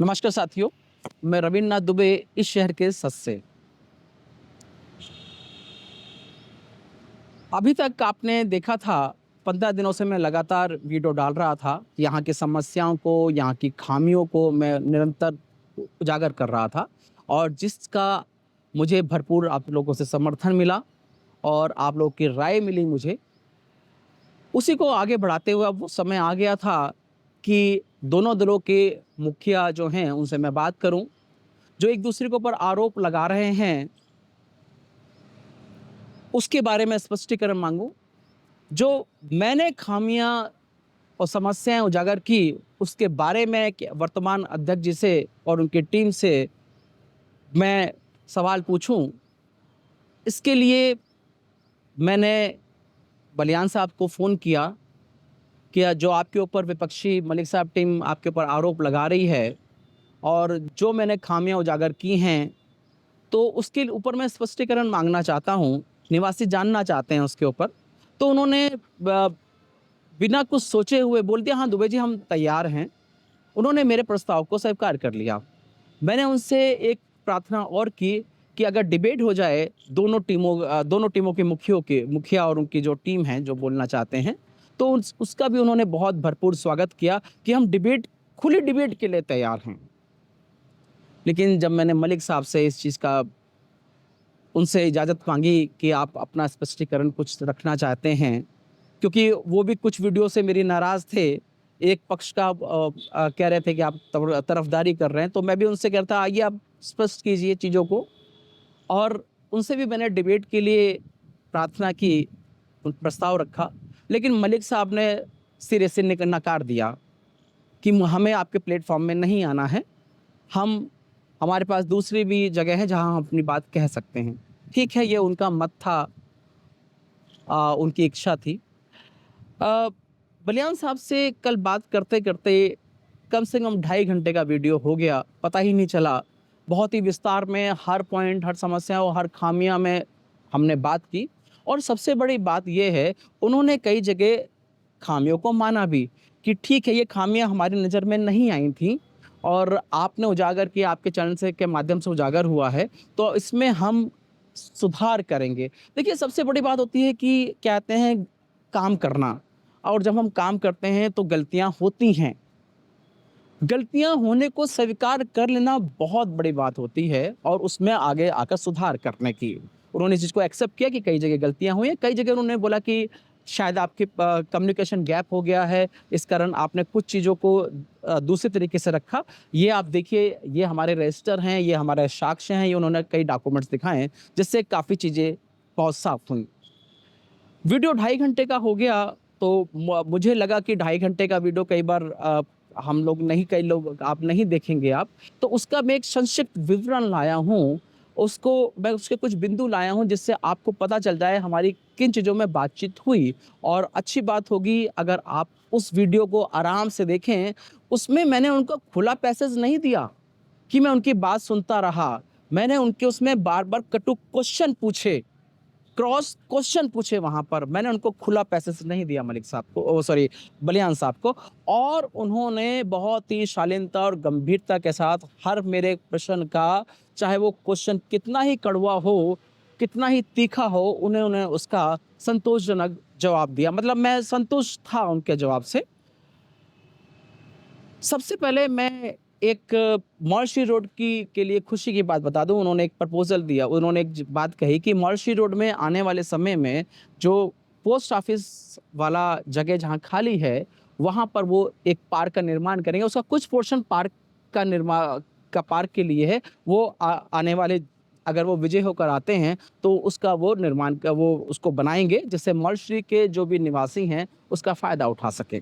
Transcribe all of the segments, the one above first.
नमस्कार साथियों, मैं रविन्द्रनाथ दुबे इस शहर के सच से। अभी तक आपने देखा था 15 दिनों से मैं लगातार वीडियो डाल रहा था। यहाँ की समस्याओं को, यहाँ की खामियों को मैं निरंतर उजागर कर रहा था और जिसका मुझे भरपूर आप लोगों से समर्थन मिला और आप लोगों की राय मिली मुझे। उसी को आगे बढ़ाते हुए अब वो समय आ गया था कि दोनों दलों के मुखिया जो हैं उनसे मैं बात करूँ, जो एक-दूसरे के ऊपर आरोप लगा रहे हैं, उसके बारे में स्पष्टीकरण माँगूँ। जो मैंने खामियाँ और समस्याएँ उजागर की, उसके बारे में क वर्तमान अध्यक्ष जी से और उनकी टीम से मैं सवाल पूछूँ, इसके लिए मैंने बलियान साहब को फ़ोन किया कि जो आपके ऊपर विपक्षी मलिक साहब टीम आपके ऊपर आरोप लगा रही है और जो मैंने खामियाँ उजागर की हैं, तो उसके ऊपर मैं स्पष्टीकरण माँगना चाहता हूँ, निवासी जानना चाहते हैं उसके ऊपर। तो उन्होंने बिना कुछ सोचे हुए बोल दिया, हाँ, दुबे जी हम तैयार हैं। उन्होंने मेरे प्रस्ताव को स्वीकार कर लिया। मैंने उनसे एक प्रार्थना और की कि अगर डिबेट हो जाए दोनों टीमों के मुखिया और उनकी जो टीम है, जो बोलना चाहते हैं, तो उसका भी उन्होंने बहुत भरपूर स्वागत किया कि हम खुली डिबेट के लिए तैयार हैं। लेकिन जब मैंने मलिक साहब से इस चीज़ का उनसे इजाज़त माँगी कि आप अपना स्पष्टीकरण कुछ रखना चाहते हैं, क्योंकि वो भी कुछ वीडियो से मेरी नाराज़ थे। एक पक्ष का कह रहे थे कि आप तरफ़दारी कर रहे हैं, तो मैं भी उनसे कह रहा था आइए आप स्पष्ट कीजिए चीज़ों को। और उनसे भी मैंने डिबेट के लिए प्रार्थना की, प्रस्ताव रखा, लेकिन मलिक साहब ने सिरे से नकार दिया कि हमें आपके प्लेटफ़ॉर्म में नहीं आना है। हम हमारे पास दूसरी भी जगह है जहाँ हम अपनी बात कह सकते हैं। ठीक है, ये उनका मत था, उनकी इच्छा थी। अ, बलियान साहब से कल बात करते-करते कम से कम ढाई घंटे का वीडियो हो गया, पता ही नहीं चला। बहुत ही विस्तार में हर पॉइंट, हर समस्या और हर खामियाँ में हमने बात की और सबसे बड़ी बात ये है, उन्होंने कई जगह खामियों को माना भी कि ठीक है, ये खामियाँ हमारी नज़र में नहीं आई थीं और आपने उजागर किया, आपके चैनल से के माध्यम से उजागर हुआ है, तो इसमें हम सुधार करेंगे। देखिए, सबसे बड़ी बात होती है कि कहते हैं काम करना और जब हम काम करते हैं तो गलतियाँ होती हैं। गलतियाँ होने को स्वीकार कर लेना बहुत बड़ी बात होती है और उसमें आगे आकर सुधार करने की। उन्होंने इस चीज़ को एक्सेप्ट किया कि कई जगह गलतियाँ हुई हैं, कई जगह उन्होंने बोला कि शायद आपके कम्युनिकेशन गैप हो गया है, इस कारण आपने कुछ चीज़ों को दूसरे तरीके से रखा। ये आप देखिए, ये हमारे रजिस्टर हैं, ये हमारे साक्ष्य हैं, ये उन्होंने कई डॉक्यूमेंट्स दिखाए हैं, जिससे काफ़ी चीज़ें बहुत साफ हुई। वीडियो ढाई घंटे का हो गया, तो मुझे लगा कि ढाई घंटे का वीडियो कई बार हम लोग नहीं, कई लोग आप नहीं देखेंगे आप, तो उसका मैं एक संक्षिप्त विवरण लाया हूँ। उसको मैं उसके कुछ बिंदु लाया हूँ जिससे आपको पता चल जाए हमारी किन चीज़ों में बातचीत हुई और अच्छी बात होगी अगर आप उस वीडियो को आराम से देखें। उसमें मैंने उनको खुला पैसेज नहीं दिया कि मैं उनकी बात सुनता रहा। मैंने उनके उसमें बार-बार कटु क्वेश्चन पूछे। क्रॉस क्वेश्चन पूछे वहाँ पर, मैंने उनको खुला पैसेज नहीं दिया मलिक साहब को, ओह सॉरी, बलियान साहब को। और उन्होंने बहुत ही शालीनता और गंभीरता के साथ हर मेरे प्रश्न का, चाहे वो क्वेश्चन कितना ही कड़वा हो, कितना ही तीखा हो, उन्होंने उसका संतोषजनक जवाब दिया। मतलब मैं संतुष्ट था उनके जवाब से। सबसे पहले मैं एक मॉलशी रोड की के लिए खुशी की बात बता दूँ, उन्होंने एक प्रपोज़ल दिया। उन्होंने एक बात कही कि मॉलशी रोड में आने वाले समय में जो पोस्ट ऑफ़िस वाला जगह जहाँ खाली है, वहाँ पर वो एक पार्क का निर्माण करेंगे। उसका कुछ पोर्शन पार्क के लिए है। वो आने वाले, अगर वो विजय होकर आते हैं, तो उसका वो उसको बनाएँगे, जिससे मॉलशी के जो भी निवासी हैं, उसका फ़ायदा उठा सकें।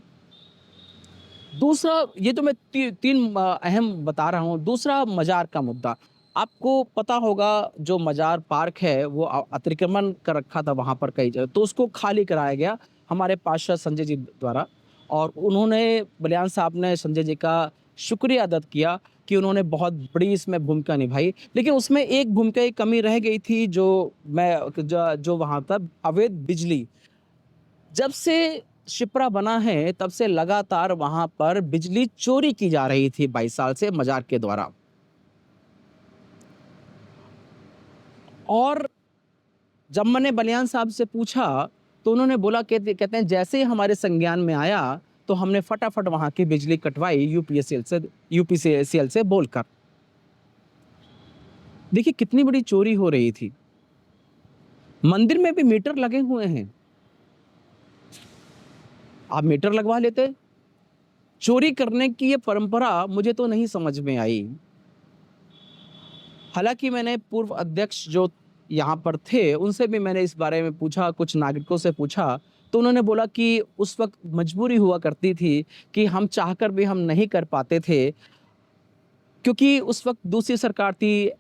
दूसरा, ये तो मैं 3 अहम बता रहा हूँ। दूसरा, मज़ार का मुद्दा। आपको पता होगा, जो मज़ार पार्क है वो अतिक्रमण कर रखा था वहाँ पर कई जगह, तो उसको खाली कराया गया हमारे पार्षद संजय जी द्वारा और उन्होंने, बलियान साहब ने संजय जी का शुक्रिया अदा किया कि उन्होंने बहुत बड़ी इसमें भूमिका निभाई। लेकिन उसमें एक भूमिका की कमी रह गई थी, जो वहाँ था, अवैध बिजली। जब से शिप्रा बना है तब से लगातार वहां पर बिजली चोरी की जा रही थी 22 साल से मजाक के द्वारा। और जब मैंने बलियान साहब से पूछा तो उन्होंने बोला, कहते हैं जैसे ही हमारे संज्ञान में आया तो हमने फटाफट वहां की बिजली कटवाई यूपीसीएल से बोलकर। देखिए कितनी बड़ी चोरी हो रही थी। मंदिर में भी मीटर लगे हुए हैं, आप मीटर लगवा लेते। चोरी करने की ये परंपरा मुझे तो नहीं समझ में आई। हालांकि मैंने पूर्व अध्यक्ष जो यहाँ पर थे उनसे भी मैंने इस बारे में पूछा, कुछ नागरिकों से पूछा, तो उन्होंने बोला कि उस वक्त मजबूरी हुआ करती थी कि हम चाहकर भी हम नहीं कर पाते थे, क्योंकि उस वक्त दूसरी सरकार थी,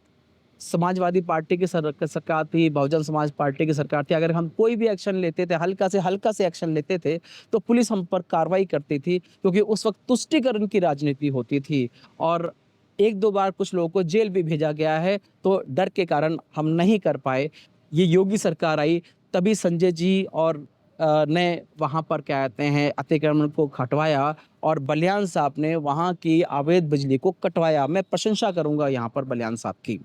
समाजवादी पार्टी की सरकार थी, बहुजन समाज पार्टी की सरकार थी। अगर हम कोई भी एक्शन लेते थे, हल्का से एक्शन लेते थे, तो पुलिस हम पर कार्रवाई करती थी, क्योंकि उस वक्त तुष्टीकरण की राजनीति होती थी और एक दो बार कुछ लोगों को जेल भी भेजा गया है, तो डर के कारण हम नहीं कर पाए। ये योगी सरकार आई तभी संजय जी और ने वहाँ पर क्या कहते हैं अतिक्रमण को हटवाया और बलियान साहब ने वहाँ की अवैध बिजली को कटवाया। मैं प्रशंसा करूंगा यहाँ पर बलियान साहब की।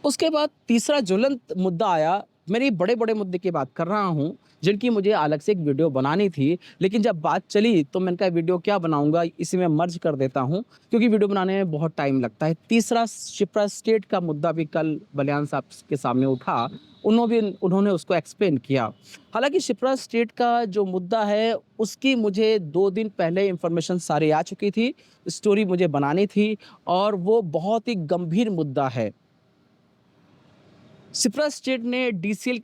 उसके बाद तीसरा ज्वलंत मुद्दा आया। मेरी बड़े-बड़े मुद्दे की बात कर रहा हूँ, जिनकी मुझे अलग से एक वीडियो बनानी थी, लेकिन जब बात चली तो मैंने कहा वीडियो क्या बनाऊँगा, इसी में मर्ज कर देता हूँ, क्योंकि वीडियो बनाने में बहुत टाइम लगता है। तीसरा शिप्रा स्टेट का मुद्दा भी कल बलियान साहब के सामने उठा, उन्होंने उसको एक्सप्लेन किया। हालाँकि शिप्रा स्टेट का जो मुद्दा है, उसकी मुझे 2 दिन पहले इन्फॉर्मेशन सारी आ चुकी थी, स्टोरी मुझे बनानी थी और वो बहुत ही गंभीर मुद्दा है। शिप्रा स्टेट ने डीसील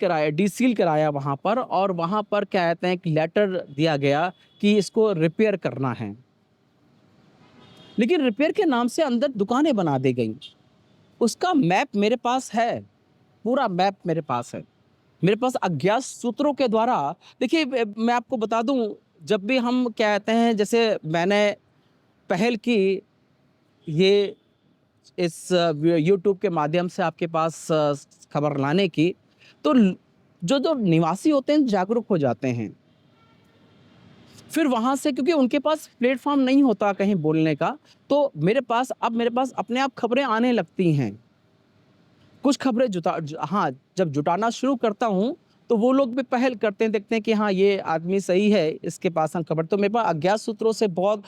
कराया वहाँ पर और वहाँ पर क्या कहते हैं एक लेटर दिया गया कि इसको रिपेयर करना है। लेकिन रिपेयर के नाम से अंदर दुकानें बना दी गई। उसका मैप मेरे पास है, पूरा मैप मेरे पास है। मेरे पास अज्ञात सूत्रों के द्वारा देखिए मैं आपको बता दूँ, जब भी हम क्या कहते हैं जैसे मैंने पहल की ये इस यूट्यूब के माध्यम से आपके पास खबर लाने की, तो जो निवासी होते हैं जागरूक हो जाते हैं। फिर वहाँ से क्योंकि उनके पास प्लेटफ़ॉर्म नहीं होता कहीं बोलने का, तो मेरे पास अपने आप खबरें आने लगती हैं। कुछ खबरें हाँ, जब जुटाना शुरू करता हूँ, तो वो लोग भी पहल करते हैं, देखते हैं कि हाँ, ये आदमी सही है, इसके पास हम खबर तो मेरे पास अज्ञात सूत्रों से बहुत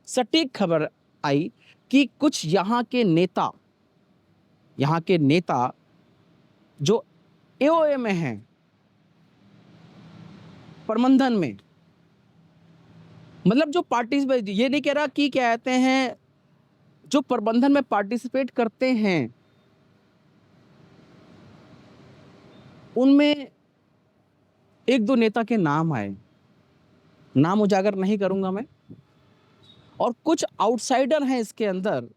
सटीक खबर आई कि कुछ यहाँ के नेता जो एओए में हैं, प्रबंधन में, मतलब जो पार्टिसिपेट, ये नहीं कह रहा कि क्या कहते हैं जो प्रबंधन में पार्टिसिपेट करते हैं, उनमें एक दो नेता के नाम आए, नाम उजागर नहीं करूंगा मैं, और कुछ आउटसाइडर हैं इसके अंदर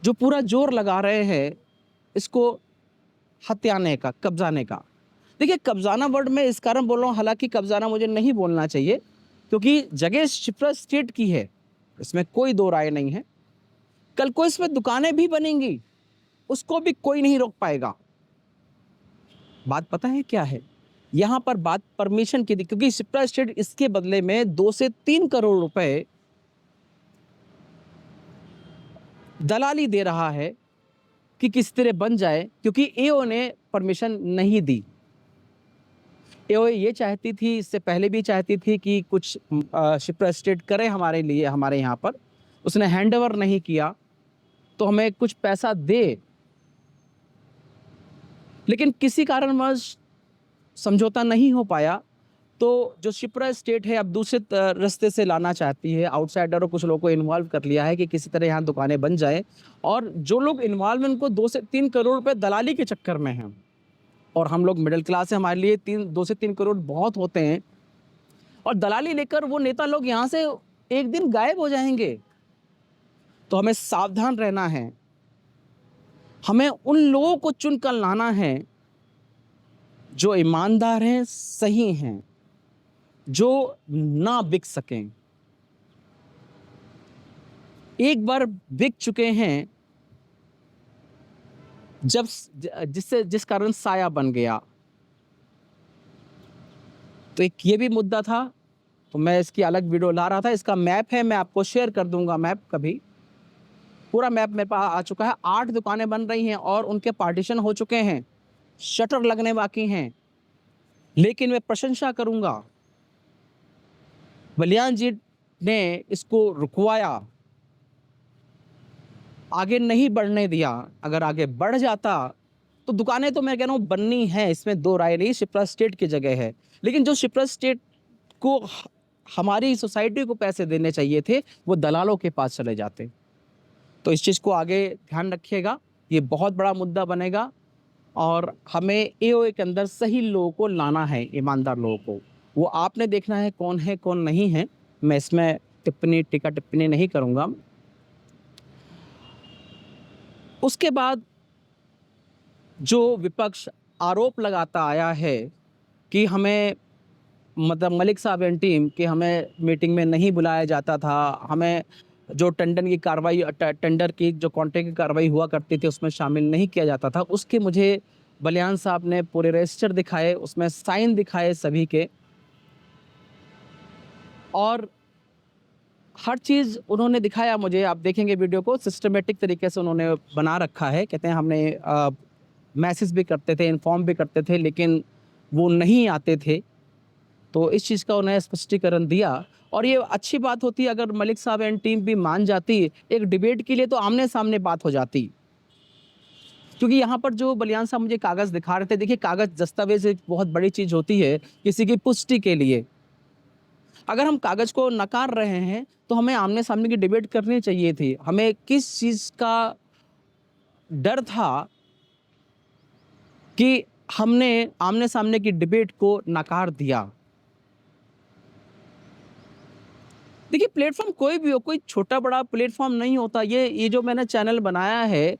जो पूरा जोर लगा रहे हैं इसको हत्याने का, कब्जाने का। देखिए कब्जाना वर्ड में इस कारण बोल रहा हूँ, हालांकि कब्जाना मुझे नहीं बोलना चाहिए, क्योंकि जगह शिप्रा स्टेट की है, इसमें कोई दो राय नहीं है। कल को इसमें दुकानें भी बनेंगी, उसको भी कोई नहीं रोक पाएगा। बात पता है क्या है, यहाँ पर बात परमिशन की थी, क्योंकि शिप्रा स्टेट इसके बदले में 2 से 3 करोड़ रुपए दलाली दे रहा है कि किस तरह बन जाए, क्योंकि एओ ने परमिशन नहीं दी। एओ ये चाहती थी, इससे पहले भी चाहती थी कि कुछ शिप्रा स्टेट करे हमारे लिए, हमारे यहाँ पर उसने हैंडओवर नहीं किया तो हमें कुछ पैसा दे, लेकिन किसी कारणवश समझौता नहीं हो पाया। तो जो शिप्रा स्टेट है अब दूसरे रास्ते से लाना चाहती है, आउटसाइडर और कुछ लोगों को इन्वॉल्व कर लिया है कि किसी तरह यहाँ दुकानें बन जाए, और जो लोग इन्वॉल्व हैं उनको 2 से 3 करोड़ रुपए दलाली के चक्कर में हैं, और हम लोग मिडिल क्लास है, हमारे लिए 2 से 3 करोड़ बहुत होते हैं, और दलाली लेकर वो नेता लोग यहाँ से एक दिन गायब हो जाएंगे। तो हमें सावधान रहना है, हमें उन लोगों को चुनकर लाना है जो ईमानदार हैं, सही हैं, जो ना बिक सकें। एक बार बिक चुके हैं, जिस कारण साया बन गया। तो एक ये भी मुद्दा था, तो मैं इसकी अलग वीडियो ला रहा था। इसका मैप है, मैं आपको शेयर कर दूँगा मैप कभी। पूरा मैप मेरे पास आ चुका है। 8 दुकानें बन रही हैं और उनके पार्टीशन हो चुके हैं, शटर लगने बाकी हैं। लेकिन मैं प्रशंसा करूँगा, बलियान जी ने इसको रुकवाया, आगे नहीं बढ़ने दिया। अगर आगे बढ़ जाता तो दुकानें तो मैं कह रहा हूँ बननी है, इसमें 2 राय नहीं, शिप्रा स्टेट की जगह है। लेकिन जो शिप्रा स्टेट को हमारी सोसाइटी को पैसे देने चाहिए थे, वो दलालों के पास चले जाते। तो इस चीज़ को आगे ध्यान रखिएगा, ये बहुत बड़ा मुद्दा बनेगा और हमें एओए के अंदर सही लोगों को लाना है, ईमानदार लोगों को। वो आपने देखना है, कौन नहीं है। मैं इसमें टिप्पणी नहीं करूँगा। उसके बाद जो विपक्ष आरोप लगाता आया है कि हमें मतलब मलिक साहब एंड टीम कि हमें मीटिंग में नहीं बुलाया जाता था, हमें जो टेंडर की जो कॉन्ट्रैक्ट की कार्रवाई हुआ करती थी उसमें शामिल नहीं किया जाता था। उसके मुझे बलियान साहब ने पूरे रजिस्टर दिखाए, उसमें साइन दिखाए सभी के, और हर चीज़ उन्होंने दिखाया मुझे। आप देखेंगे वीडियो को, सिस्टमैटिक तरीके से उन्होंने बना रखा है। कहते हैं हमने मैसेज भी करते थे, इन्फॉर्म भी करते थे, लेकिन वो नहीं आते थे। तो इस चीज़ का उन्हें स्पष्टीकरण दिया और ये अच्छी बात होती है अगर मलिक साहब एंड टीम भी मान जाती। एक डिबेट के लिए तो आमने-सामने बात हो जाती। क्योंकि यहाँ पर जो बलियान साहब मुझे कागज़ दिखा रहे थे, देखिए कागज़ दस्तावेज़ एक बहुत बड़ी चीज़ होती है किसी की पुष्टि के लिए। अगर हम कागज़ को नकार रहे हैं, तो हमें आमने-सामने की डिबेट करनी चाहिए थी। हमें किस चीज़ का डर था कि हमने आमने-सामने की डिबेट को नकार दिया। देखिए प्लेटफ़ॉर्म कोई भी हो, कोई छोटा-बड़ा प्लेटफ़ॉर्म नहीं होता। ये जो मैंने चैनल बनाया है,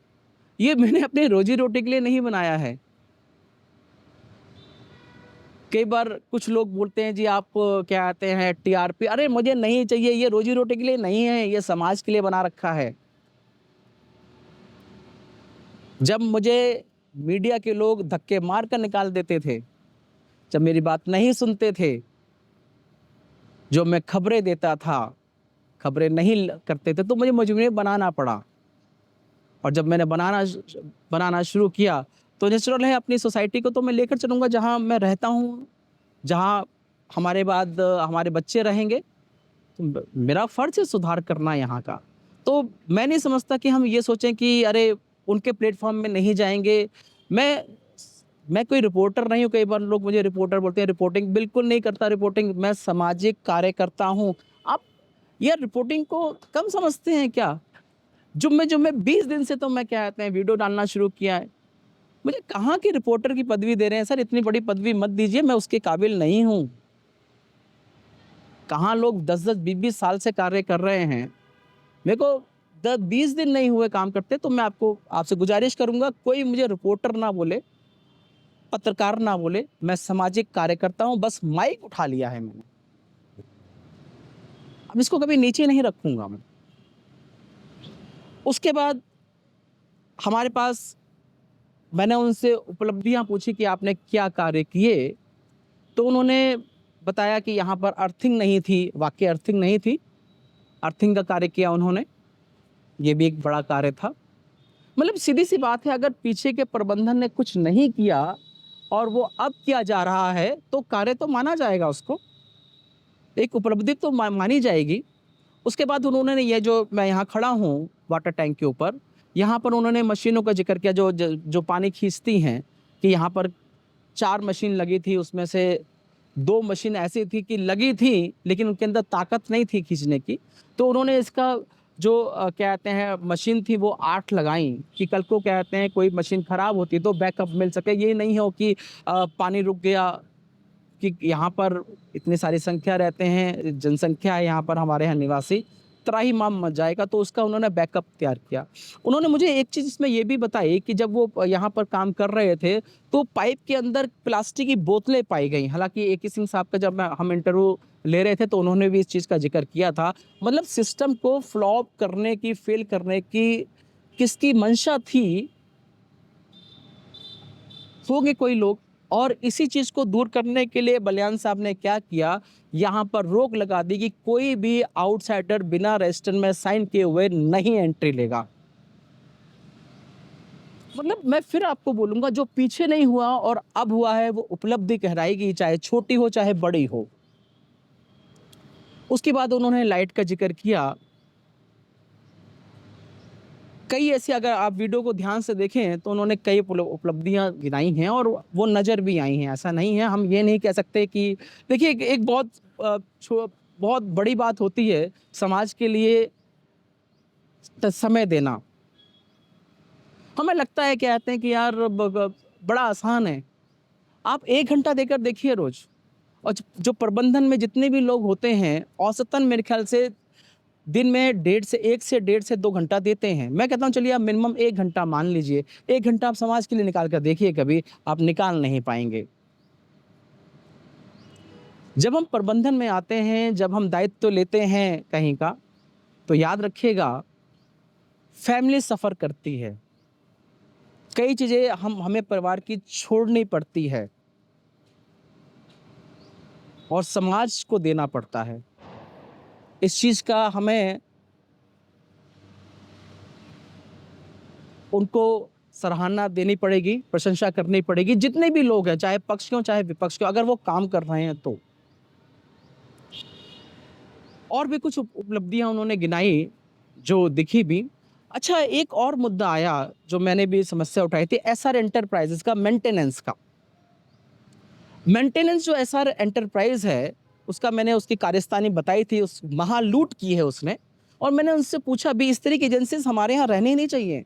ये मैंने अपनी रोज़ी-रोटी के लिए नहीं बनाया है। कई बार कुछ लोग बोलते हैं जी आप क्या कहते हैं टीआरपी, अरे मुझे नहीं चाहिए, ये रोज़ी-रोटी के लिए नहीं है, ये समाज के लिए बना रखा है। जब मुझे मीडिया के लोग धक्के मार कर निकाल देते थे, जब मेरी बात नहीं सुनते थे, जो मैं खबरें देता था, खबरें नहीं करते थे, तो मुझे मजबूरी में बनाना पड़ा। और जब मैंने बनाना शुरू किया, तो नेचुरल है अपनी सोसाइटी को तो मैं लेकर चलूँगा जहाँ मैं रहता हूँ, जहाँ हमारे बाद हमारे बच्चे रहेंगे। तो मेरा फ़र्ज़ है सुधार करना यहाँ का। तो मैं नहीं समझता कि हम ये सोचें कि अरे उनके प्लेटफ़ॉर्म में नहीं जाएँगे। मैं मैं कोई रिपोर्टर नहीं हूँ, कई बार लोग मुझे रिपोर्टर बोलते हैं, रिपोर्टिंग बिल्कुल नहीं करता रिपोर्टिंग, मैं सामाजिक कार्यकर्ता हूँ। आप यार रिपोर्टिंग को कम समझते हैं क्या? जुम्मे-जुम्मे 20 दिन से तो मैं क्या कहते हैं वीडियो डालना शुरू किया है। मुझे कहाँ की रिपोर्टर की पदवी दे रहे हैं सर, इतनी बड़ी पदवी मत दीजिए, मैं उसके काबिल नहीं हूँ। कहाँ लोग 10-10, 20-20 साल से कार्य कर रहे हैं। मेरे को 10-20 दिन नहीं हुए काम करते, तो मैं आपसे गुज़ारिश करूँगा कोई मुझे रिपोर्टर ना बोले, पत्रकार ना बोले, मैं सामाजिक कार्यकर्ता हूँ, बस माइक उठा लिया है मैंने। अब इसको कभी नीचे नहीं रखूँगा मैं। उसके बाद हमारे पास मैंने उनसे उपलब्धियाँ पूछी कि आपने क्या कार्य किए, तो उन्होंने बताया कि यहाँ पर अर्थिंग नहीं थी, वाक़ई अर्थिंग नहीं थी, अर्थिंग का कार्य किया उन्होंने, ये भी एक बड़ा कार्य था। मतलब सीधी-सी बात है अगर पीछे के प्रबंधन ने कुछ नहीं किया और वो अब किया जा रहा है, तो कार्य तो माना जाएगा उसको, एक उपलब्धि तो मानी जाएगी। उसके बाद उन्होंने ये जो मैं यहाँ खड़ा हूँ वाटर टैंक के ऊपर, यहाँ पर उन्होंने मशीनों का ज़िक्र किया जो पानी खींचती हैं, कि यहाँ पर 4 मशीन लगी थी, उसमें से 2 मशीन ऐसी थी कि लगी थी, लेकिन उनके अंदर ताकत नहीं थी खींचने की। तो उन्होंने इसका जो क्या कहते हैं मशीन थी वो 8 लगाई कि कल को क्या कहते हैं कोई मशीन खराब होती है तो बैकअप मिल सके। ये नहीं हो कि पानी रुक गया, कि यहाँ पर इतनी सारी संख्या रहते हैं, जनसंख्या है यहाँ पर हमारे यहाँ निवासी, त्राहिमाम मच जाएगा, तो उसका उन्होंने बैकअप तैयार किया। उन्होंने मुझे एक चीज़ इसमें ये भी बताई कि जब वो यहाँ पर काम कर रहे थे, तो पाइप के अंदर प्लास्टिक की बोतलें पाई गई। हालाँकि ए.के. सिंह साहब का जब हम इंटरव्यू ले रहे थे, तो उन्होंने भी इस चीज़ का ज़िक्र किया था। मतलब सिस्टम को फ्लॉप करने की, फ़ेल करने की किसकी मंशा थी, होंगे कोई लोग और इसी चीज़ को दूर करने के लिए बलियान साहब ने क्या किया, यहाँ पर रोक लगा दी कि कोई भी आउटसाइडर बिना रजिस्टर में साइन किए हुए नहीं एंट्री लेगा। मतलब मैं फिर आपको बोलूँगा, जो पीछे नहीं हुआ और अब हुआ है वो उपलब्धि कहलाएगी, चाहे छोटी हो चाहे बड़ी हो। उसके बाद उन्होंने लाइट का ज़िक्र किया। कई ऐसी, अगर आप वीडियो को ध्यान से देखें तो उन्होंने कई उपलब्धियां गिनाई हैं और वो नज़र भी आई हैं। ऐसा नहीं है, हम ये नहीं कह सकते कि देखिए एक बहुत बहुत बड़ी बात होती है समाज के लिए समय देना। हमें लगता है, कहते हैं कि यार बड़ा आसान है। आप 1 घंटा देकर देखिए रोज। और जो प्रबंधन में जितने भी लोग होते हैं, औसतन मेरे ख्याल से दिन में 1 से 1.5 से 2 घंटा देते हैं। मैं कहता हूँ चलिए आप मिनिमम 1 घंटा मान लीजिए। 1 घंटा आप समाज के लिए निकाल कर देखिए, कभी आप निकाल नहीं पाएंगे। जब हम प्रबंधन में आते हैं, जब हम दायित्व लेते हैं कहीं का, तो याद रखिएगा फैमिली सफ़र करती है। कई चीज़ें हमें परिवार की छोड़नी पड़ती है और समाज को देना पड़ता है। इस चीज़ का हमें उनको सराहना देनी पड़ेगी, प्रशंसा करनी पड़ेगी। जितने भी लोग हैं, चाहे पक्ष के हों चाहे विपक्ष के हों, अगर वो काम कर रहे हैं तो। और भी कुछ उपलब्धियां उन्होंने गिनाई जो दिखी भी। अच्छा, एक और मुद्दा आया जो मैंने भी समस्या उठाई थी, एसआर एंटरप्राइजेस का मेंटेनेंस का। मेंटेनेंस जो एसआर एंटरप्राइज है, उसका मैंने उसकी कार्यस्तानी बताई थी, उस महालूट की है उसने। और मैंने उनसे पूछा भी, इस तरह की एजेंसीज हमारे यहाँ रहनी ही नहीं चाहिए।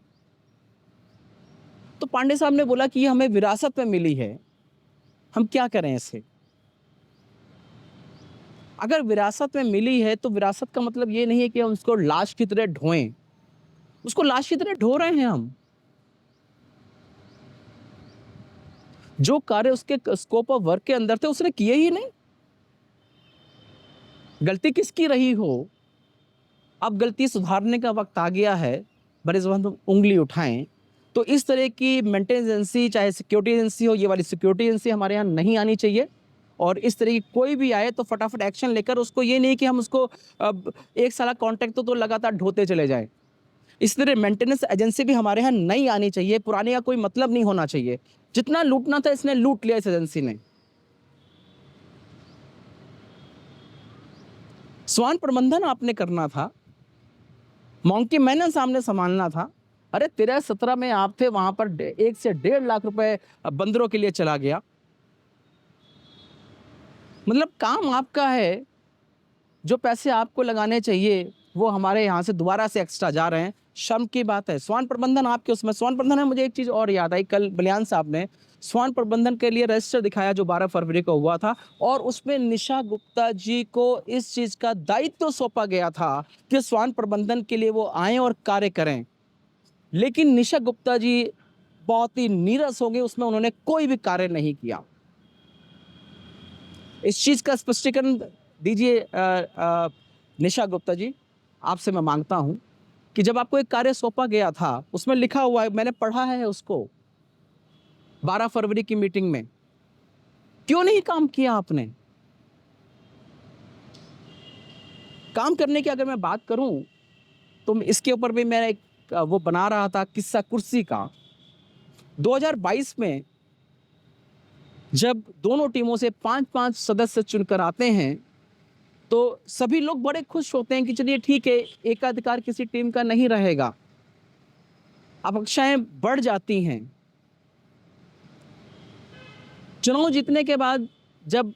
तो पांडे साहब ने बोला कि ये हमें विरासत में मिली है, हम क्या करें इसे। अगर विरासत में मिली है तो विरासत का मतलब ये नहीं है कि हम उसको लाश की तरह ढोएं। उसको लाश की तरह ढो रहे हैं हम। जो कार्य उसके स्कोप ऑफ वर्क के अंदर थे उसने किए ही नहीं। गलती किसकी रही हो, अब गलती सुधारने का वक्त आ गया है, बड़े जबान पर उंगली उठाएं। तो इस तरह की मेंटेनेंस एजेंसी, चाहे सिक्योरिटी एजेंसी हो, ये वाली सिक्योरिटी एजेंसी हमारे यहाँ नहीं आनी चाहिए। और इस तरह की कोई भी आए तो फटाफट एक्शन लेकर, उसको ये नहीं कि हम उसको अब 1 साल कॉन्ट्रैक्ट तो लगातार ढोते चले जाएं। इस तरह मेंटेनेंस एजेंसी भी हमारे यहाँ नहीं आनी चाहिए। पुराने का कोई मतलब नहीं होना चाहिए। जितना लूटना था इसने लूट लिया, इस एजेंसी ने। स्वान प्रबंधन आपने करना था, मॉन्की मैनन सामने संभालना था। अरे 13-17 में आप थे वहां पर, 1 से 1.5 लाख रुपए बंदरों के लिए चला गया। मतलब काम आपका है, जो पैसे आपको लगाने चाहिए वो हमारे यहाँ से दोबारा से एक्स्ट्रा जा रहे हैं। शर्म की बात है। स्वान प्रबंधन आपके उसमें स्वान प्रबंधन है। मुझे एक चीज़ और याद आई, कल बलियान साहब ने स्वान प्रबंधन के लिए रजिस्टर दिखाया जो 12 फरवरी को हुआ था, और उसमें निशा गुप्ता जी को इस चीज़ का दायित्व सौंपा गया था कि स्वान प्रबंधन के लिए वो आएँ और कार्य करें। लेकिन निशा गुप्ता जी बहुत ही नीरस हो गए, उसमें उन्होंने कोई भी कार्य नहीं किया। इस चीज़ का स्पष्टीकरण दीजिए निशा गुप्ता जी, आपसे मैं मांगता हूं कि जब आपको एक कार्य सौंपा गया था, उसमें लिखा हुआ है, मैंने पढ़ा है उसको, 12 फरवरी की मीटिंग में, क्यों नहीं काम किया आपने? काम करने की अगर मैं बात करूं तो इसके ऊपर भी मैं एक वो बना रहा था किस्सा कुर्सी का। 2022 में जब दोनों टीमों से 5-5 सदस्य चुनकर आते हैं तो सभी लोग बड़े खुश होते हैं कि चलिए ठीक है, एकाधिकार किसी टीम का नहीं रहेगा। अपेक्षाएं बढ़ जाती हैं। चुनाव जीतने के बाद जब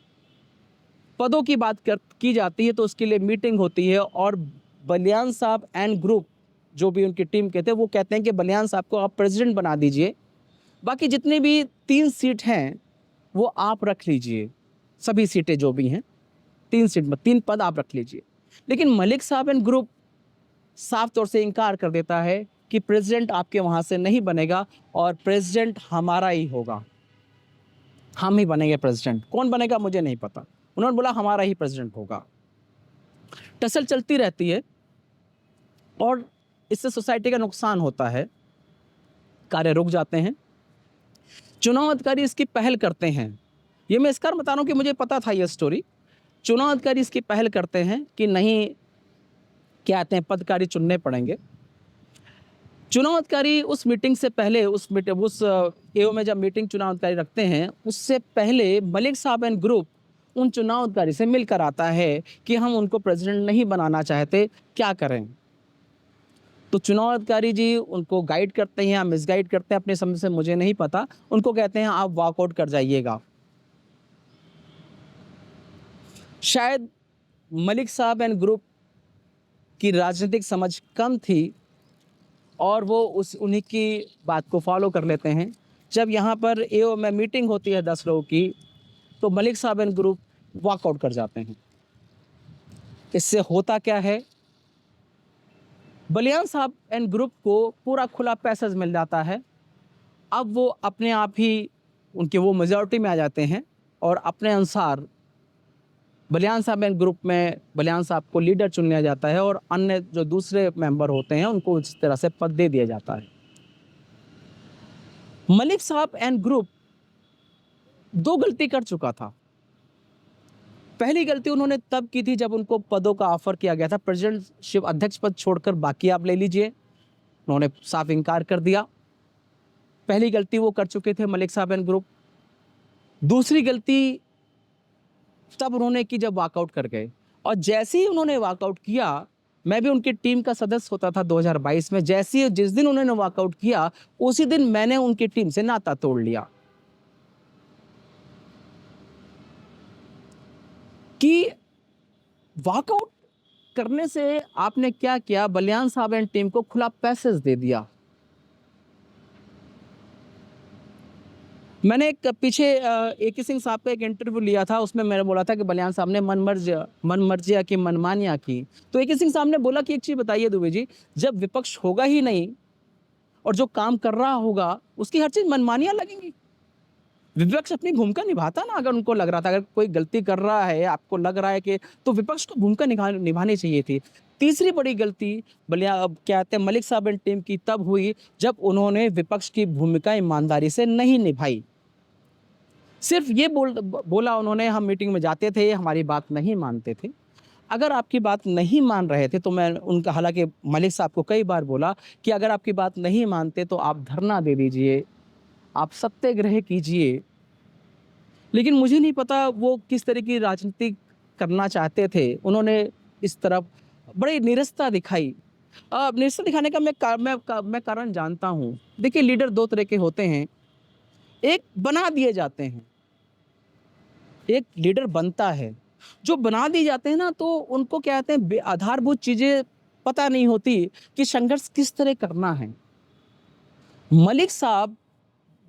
पदों की बात की जाती है तो उसके लिए मीटिंग होती है, और बलियान साहब एंड ग्रुप जो भी उनकी टीम कहते हैं वो कहते हैं कि बलियान साहब को आप प्रेसिडेंट बना दीजिए, बाकी जितनी भी 3 सीट हैं वो आप रख लीजिए। सभी सीटें जो भी हैं, 3 सीट में 3 पद आप रख लीजिए। लेकिन मलिक साहब एंड ग्रुप साफ तौर से इनकार कर देता है कि प्रेसिडेंट आपके वहां से नहीं बनेगा और प्रेसिडेंट हमारा ही होगा, हम ही बनेंगे प्रेसिडेंट। कौन बनेगा मुझे नहीं पता, उन्होंने बोला हमारा ही प्रेसिडेंट होगा। टसल चलती रहती है और इससे सोसाइटी का नुकसान होता है, कार्य रुक जाते हैं। चुनाव अधिकारी इसकी पहल करते हैं। ये मैं इस कारण बता रहा हूँ कि मुझे पता था ये स्टोरी। चुनाव अधिकारी इसकी पहल करते हैं कि नहीं, क्या कहते हैं, पदाधिकारी चुनने पड़ेंगे। चुनाव अधिकारी उस मीटिंग से पहले उस एओ में जब मीटिंग चुनाव अधिकारी रखते हैं, उससे पहले मलिक साहब एंड ग्रुप उन चुनाव अधिकारी से मिलकर आता है कि हम उनको प्रेसिडेंट नहीं बनाना चाहते, क्या करें। तो चुनाव अधिकारी जी उनको गाइड करते हैं या मिसगाइड करते हैं, अपने समझ से मुझे नहीं पता। उनको कहते हैं आप वॉकआउट कर जाइएगा। शायद मलिक साहब एंड ग्रुप की राजनीतिक समझ कम थी और वो उन्हीं की बात को फॉलो कर लेते हैं। जब यहाँ पर एओ में मीटिंग होती है 10 लोगों की, तो मलिक साहब एंड ग्रुप वॉकआउट कर जाते हैं। इससे होता क्या है, बलियान साहब एंड ग्रुप को पूरा खुला पैसेज मिल जाता है। अब वो अपने आप ही उनके वो मेजॉरिटी में आ जाते हैं और अपने अनुसार बलियान साहब एंड ग्रुप में बलियान साहब को लीडर चुन लिया जाता है और अन्य जो दूसरे मेंबर होते हैं उनको इस तरह से पद दे दिया जाता है। मलिक साहब एंड ग्रुप 2 गलती कर चुका था। पहली गलती उन्होंने तब की थी जब उनको पदों का ऑफर किया गया था, प्रेसिडेंटशिप अध्यक्ष पद छोड़कर बाकी आप ले लीजिए। उन्होंने साफ इनकार कर दिया। पहली गलती वो कर चुके थे मलिक साहब एंड ग्रुप। दूसरी गलती तब उन्होंने की जब वॉकआउट कर गए, और जैसे ही उन्होंने वॉकआउट किया, मैं भी उनकी टीम का सदस्य होता था 2022 में। जैसे ही जिस दिन उन्होंने वॉकआउट किया, उसी दिन मैंने उनकी टीम से नाता तोड़ लिया कि वॉकआउट करने से आपने क्या किया, बलियान साहब एंड टीम को खुला पैसेज दे दिया। मैंने एक पीछे एके सिंह साहब का एक इंटरव्यू लिया था, उसमें मैंने बोला था कि बलियान साहब ने मन मर्जिया की, मनमानियाँ की। तो एके सिंह साहब ने बोला कि एक चीज़ बताइए दुबे जी, जब विपक्ष होगा ही नहीं और जो काम कर रहा होगा उसकी हर चीज़ मनमानियाँ लगेंगी। विपक्ष अपनी भूमिका निभाता ना, अगर उनको लग रहा था, अगर कोई गलती कर रहा है, आपको लग रहा है कि, तो विपक्ष को भूमिका निभानी चाहिए थी। तीसरी बड़ी गलती क्या कहते हैं मलिक साहब एंड टीम की तब हुई जब उन्होंने विपक्ष की भूमिका ईमानदारी से नहीं निभाई। सिर्फ ये बोला उन्होंने, हम मीटिंग में जाते थे, हमारी बात नहीं मानते थे। अगर आपकी बात नहीं मान रहे थे तो मैं उनका, हालांकि मलिक साहब को कई बार बोला कि अगर आपकी बात नहीं मानते तो आप धरना दे दीजिए, आप सत्याग्रह कीजिए। लेकिन मुझे नहीं पता वो किस तरह की राजनीति करना चाहते थे। उन्होंने इस तरफ बड़ी निरस्ता दिखाई। निरस्ता दिखाने का मैं कारण जानता हूँ। देखिए, लीडर 2 तरह के होते हैं, एक बना दिए जाते हैं, एक लीडर बनता है। जो बना दिए जाते हैं ना, तो उनको क्या कहते हैं, आधारभूत चीज़ें पता नहीं होती कि संघर्ष किस तरह करना है। मलिक साहब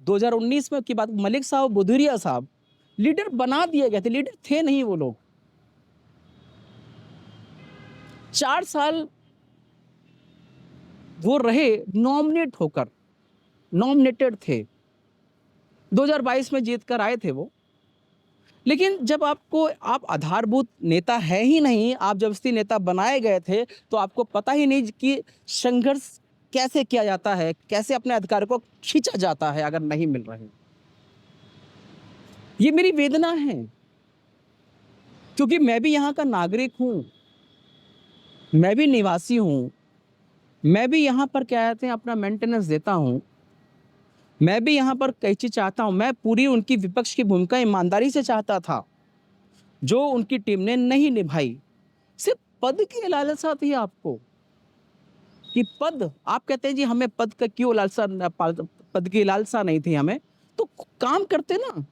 2019 में की बात, मलिक साहब, बुधुरिया साहब लीडर बना दिए गए थे, लीडर थे नहीं वो लोग। 4 साल वो रहे नॉमिनेटेड थे। 2022 में जीत कर आए थे वो। लेकिन जब आप आधारभूत नेता है ही नहीं, आप जबरदस्ती नेता बनाए गए थे, तो आपको पता ही नहीं कि संघर्ष कैसे किया जाता है, कैसे अपने अधिकार को खींचा जाता है अगर नहीं मिल रहे। ये मेरी वेदना है, क्योंकि मैं भी यहाँ का नागरिक हूँ, मैं भी निवासी हूँ, मैं भी यहाँ पर क्या कहते हैं अपना मेंटेनेंस देता हूँ, मैं भी यहाँ पर कई चीज चाहता हूँ। मैं पूरी उनकी विपक्ष की भूमिका ईमानदारी से चाहता था, जो उनकी टीम ने नहीं निभाई। सिर्फ पद की लालसा थी आपको कि पद, आप कहते हैं जी हमें पद का क्यों लालसा, पद की लालसा नहीं थी हमें, तो काम करते ना।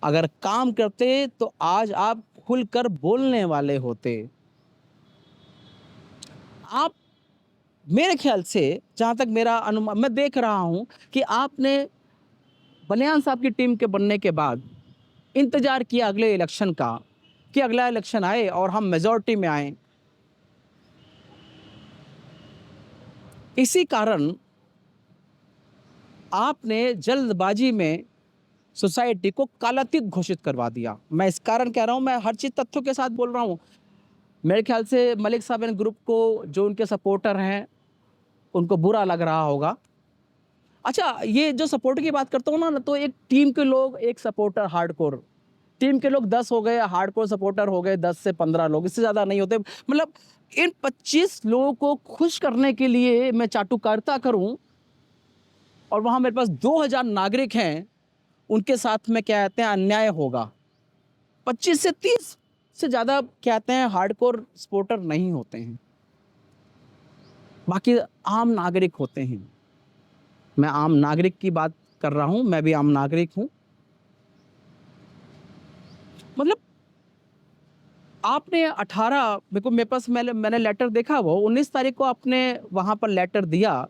अगर काम करते तो आज आप खुलकर बोलने वाले होते। आप, मेरे ख्याल से, जहां तक मेरा अनुमान, मैं देख रहा हूं कि आपने बलियान साहब की टीम के बनने के बाद इंतजार किया अगले इलेक्शन का, कि अगला इलेक्शन आए और हम मेजॉरिटी में आए। इसी कारण आपने जल्दबाजी में सोसाइटी को कालातीत घोषित करवा दिया। मैं इस कारण कह रहा हूं, मैं हर चीज तथ्यों के साथ बोल रहा हूं। मेरे ख्याल से मलिक साहब एंड ग्रुप को, जो उनके सपोर्टर हैं, उनको बुरा लग रहा होगा। अच्छा, ये जो सपोर्ट की बात करता हूँ ना, तो एक टीम के लोग, एक सपोर्टर हार्डकोर, टीम के लोग 10 हो गए, हार्डकोर सपोर्टर हो गए 10 से 15 लोग, इससे ज़्यादा नहीं होते। मतलब इन 25 लोगों को खुश करने के लिए मैं चाटुकारिता करूँ और वहाँ मेरे पास 2000 नागरिक हैं, उनके साथ में क्या कहते हैं अन्याय होगा। 25 से 30 से ज़्यादा कहते हैं हार्डकोर सपोर्टर नहीं होते हैं, बाकी आम नागरिक होते हैं। मैं आम नागरिक की बात कर रहा हूँ, मैं भी आम नागरिक हूँ। मतलब आपने 18 मेरे पास मैंने लेटर देखा, वो 19 तारीख को आपने वहाँ पर लेटर दिया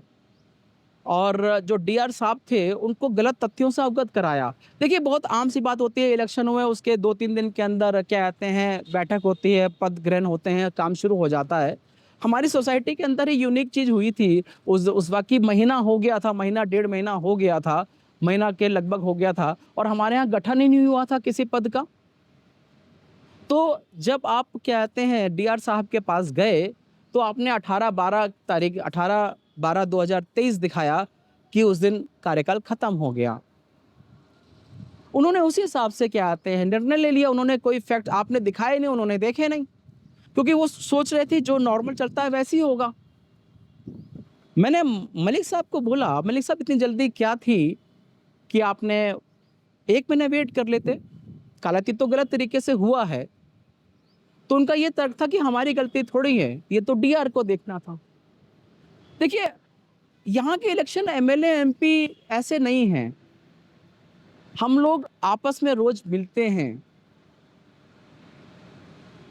और जो डीआर साहब थे उनको गलत तथ्यों से अवगत कराया। देखिए, बहुत आम सी बात होती है, इलेक्शन हुए उसके 2-3 दिन के अंदर क्या कहते हैं बैठक होती है, पद ग्रहण होते हैं, काम शुरू हो जाता है। हमारी सोसाइटी के अंदर ही यूनिक चीज़ हुई थी, उस वक़्त की महीना हो गया था, महीना डेढ़ महीना हो गया था, महीना के लगभग हो गया था और हमारे यहाँ गठन ही नहीं हुआ था किसी पद का। तो जब आप क्या कहते हैं डीआर साहब के पास गए, तो आपने 18-12 तारीख 18/12/2023 दिखाया कि उस दिन कार्यकाल खत्म हो गया। उन्होंने उसी हिसाब से क्या कहते हैं निर्णय ले लिया, उन्होंने कोई फैक्ट आपने दिखाए नहीं, उन्होंने देखे नहीं, क्योंकि वो सोच रहे थे जो नॉर्मल चलता है वैसे ही होगा। मैंने मलिक साहब को बोला, मलिक साहब इतनी जल्दी क्या थी कि आपने 1 महीना वेट कर लेते? कालातीत तो गलत तरीके से हुआ है। तो उनका ये तर्क था कि हमारी गलती थोड़ी है, ये तो डीआर को देखना था। देखिए, यहाँ के इलेक्शन एमएलए, एमपी ऐसे नहीं हैं। हम लोग आपस में रोज मिलते हैं।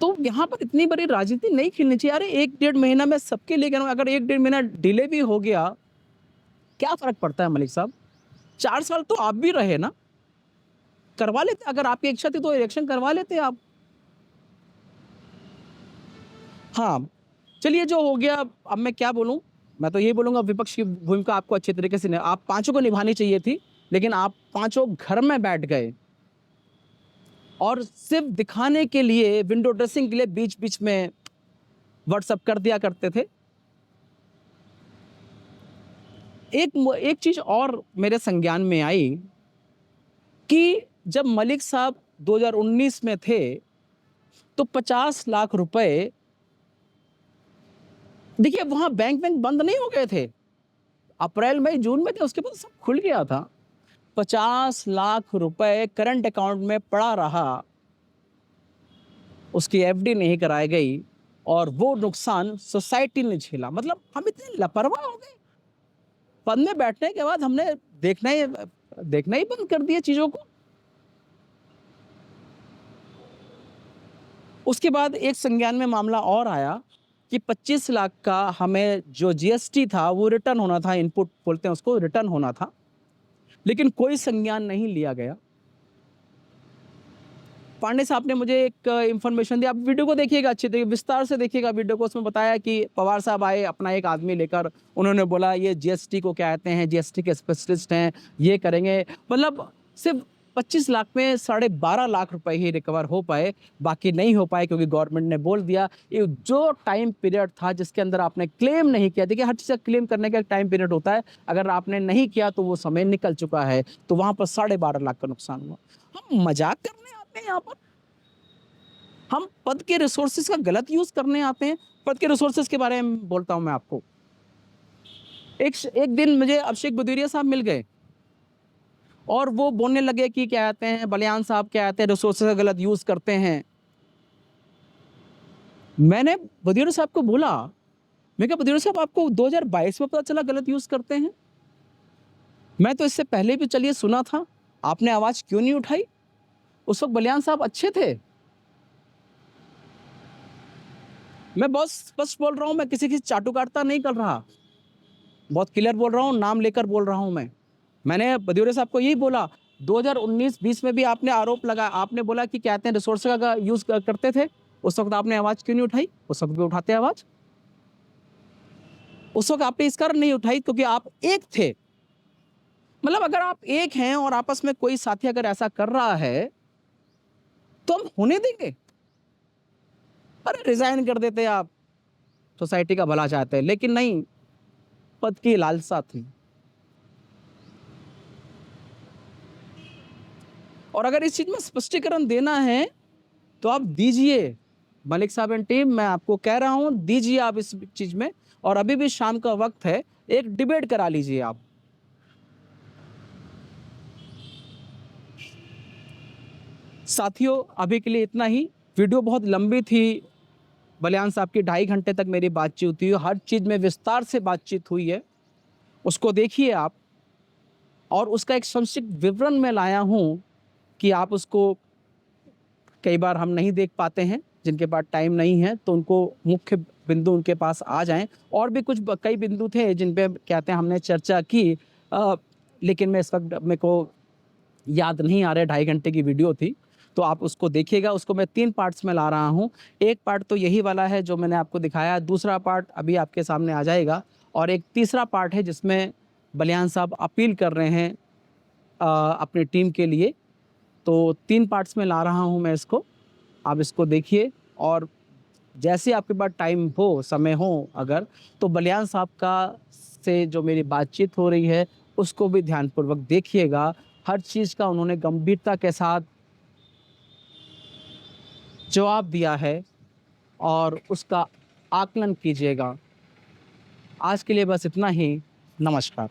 तो यहाँ पर इतनी बड़ी राजनीति नहीं खेलनी चाहिए। अरे 1 डेढ़ महीना मैं सबके लिए कह रहा हूँ, अगर 1 डेढ़ महीना डिले भी हो गया, क्या फ़र्क पड़ता है मलिक साहब? 4 साल तो आप भी रहे ना, करवा लेते, अगर आपकी इच्छा थी तो इलेक्शन करवा लेते आप। हाँ, चलिए जो हो गया, अब मैं क्या बोलूँ? मैं तो यही बोलूँगा विपक्ष की भूमिका आपको अच्छे तरीके से आप पाँचों को निभानी चाहिए थी, लेकिन आप पाँचों घर में बैठ गए और सिर्फ़ दिखाने के लिए, विंडो ड्रेसिंग के लिए बीच-बीच में व्हाट्सएप कर दिया करते थे। एक चीज़ और मेरे संज्ञान में आई कि जब मलिक साहब 2019 में थे, तो 50 लाख रुपए, देखिए वहाँ बैंक बंद नहीं हो गए थे। अप्रैल, मई, जून में थे, उसके बाद सब खुल गया था। 50 लाख रुपए करंट अकाउंट में पड़ा रहा, उसकी एफडी नहीं कराई गई और वो नुकसान सोसाइटी ने झेला। मतलब हम इतने लापरवाह हो गए। पद में बैठने के बाद हमने देखना ही बंद कर दिया चीज़ों को। उसके बाद एक संज्ञान में मामला और आया कि 25 लाख का हमें जो जीएसटी था वो रिटर्न होना था, इनपुट बोलते हैं उसको, रिटर्न होना था, लेकिन कोई संज्ञान नहीं लिया गया। पांडे साहब ने मुझे एक इन्फॉर्मेशन दी, आप वीडियो को देखिएगा, अच्छे तरीके विस्तार से देखिएगा वीडियो को। उसमें बताया कि पवार साहब आए अपना एक आदमी लेकर, उन्होंने बोला ये जीएसटी को क्या कहते हैं, जीएसटी के स्पेशलिस्ट हैं, ये करेंगे। मतलब सिर्फ 25 लाख में 12.5 लाख रुपए ही रिकवर हो पाए, बाकी नहीं हो पाए, क्योंकि गवर्नमेंट ने बोल दिया ये जो टाइम पीरियड था जिसके अंदर आपने क्लेम नहीं किया। देखिए, हर चीज़ का क्लेम करने का एक टाइम पीरियड होता है, अगर आपने नहीं किया तो वो समय निकल चुका है, तो वहां पर 12.5 लाख का नुकसान हुआ। हम मजाक करने आते हैं यहाँ पर, हम पद के रिसोर्सेज का गलत यूज करने आते हैं। पद के रिसोर्सेज के बारे में बोलता हूं मैं आपको। एक दिन मुझे अभिषेक बदूरिया साहब मिल गए और वो बोलने लगे कि क्या कहते हैं बलियान साहब क्या कहते हैं रिसोर्सेज का गलत यूज करते हैं। मैंने बदूरिया साहब को बोला, मैं कहा बदूरिया साहब आपको 2022 में पता चला गलत यूज करते हैं? मैं तो इससे पहले भी चलिए सुना था, आपने आवाज क्यों नहीं उठाई? उस वक्त बलियान साहब अच्छे थे। मैं बहुत स्पष्ट बोल रहा हूं, मैं किसी की चाटुकारिता नहीं कर रहा, बहुत क्लियर बोल रहा हूँ, नाम लेकर बोल रहा हूँ मैं। मैंने बदियूरे साहब को यही बोला, 2019-20 में भी आपने आरोप लगाया, आपने बोला कि कहते हैं रिसोर्स का यूज करते थे, उस वक्त आपने आवाज क्यों नहीं उठाई? उस वक्त भी उठाते आवाज। उस वक्त आपने इस कारण नहीं उठाई क्योंकि आप एक थे। मतलब अगर आप एक हैं और आपस में कोई साथी अगर ऐसा कर रहा है तो हम होने देंगे? अरे रिजाइन कर देते आप, सोसाइटी का भला चाहते हैं, लेकिन नहीं, पद की लालसा थी। और अगर इस चीज़ में स्पष्टीकरण देना है तो आप दीजिए। मलिक साहब एंड टीम, मैं आपको कह रहा हूँ, दीजिए आप इस चीज़ में। और अभी भी शाम का वक्त है, एक डिबेट करा लीजिए आप। साथियों, अभी के लिए इतना ही। वीडियो बहुत लंबी थी। बलियान साहब की 2.5 घंटे तक मेरी बातचीत हुई, हर चीज़ में विस्तार से बातचीत हुई है। उसको देखिए आप, और उसका एक संक्षिप्त विवरण मैं लाया हूँ कि आप उसको, कई बार हम नहीं देख पाते हैं, जिनके पास टाइम नहीं है, तो उनको मुख्य बिंदु उनके पास आ जाएँ। और भी कुछ कई बिंदु थे जिन पे कहते हैं हमने चर्चा की, लेकिन मैं इस वक्त मेरे को याद नहीं आ रहा है, 2.5 घंटे की वीडियो थी। तो आप उसको देखिएगा। उसको मैं 3 पार्ट्स में ला रहा हूँ। एक पार्ट तो यही वाला है जो मैंने आपको दिखाया, दूसरा पार्ट अभी आपके सामने आ जाएगा, और एक तीसरा पार्ट है जिसमें बलियान साहब अपील कर रहे हैं अपनी टीम के लिए। तो 3 पार्ट्स में ला रहा हूँ मैं इसको। आप इसको देखिए, और जैसे आपके पास टाइम हो, समय हो अगर, तो बलियान साहब का से जो मेरी बातचीत हो रही है, उसको भी ध्यानपूर्वक देखिएगा। हर चीज़ का उन्होंने गंभीरता के साथ जवाब दिया है, और उसका आकलन कीजिएगा। आज के लिए बस इतना ही। नमस्कार।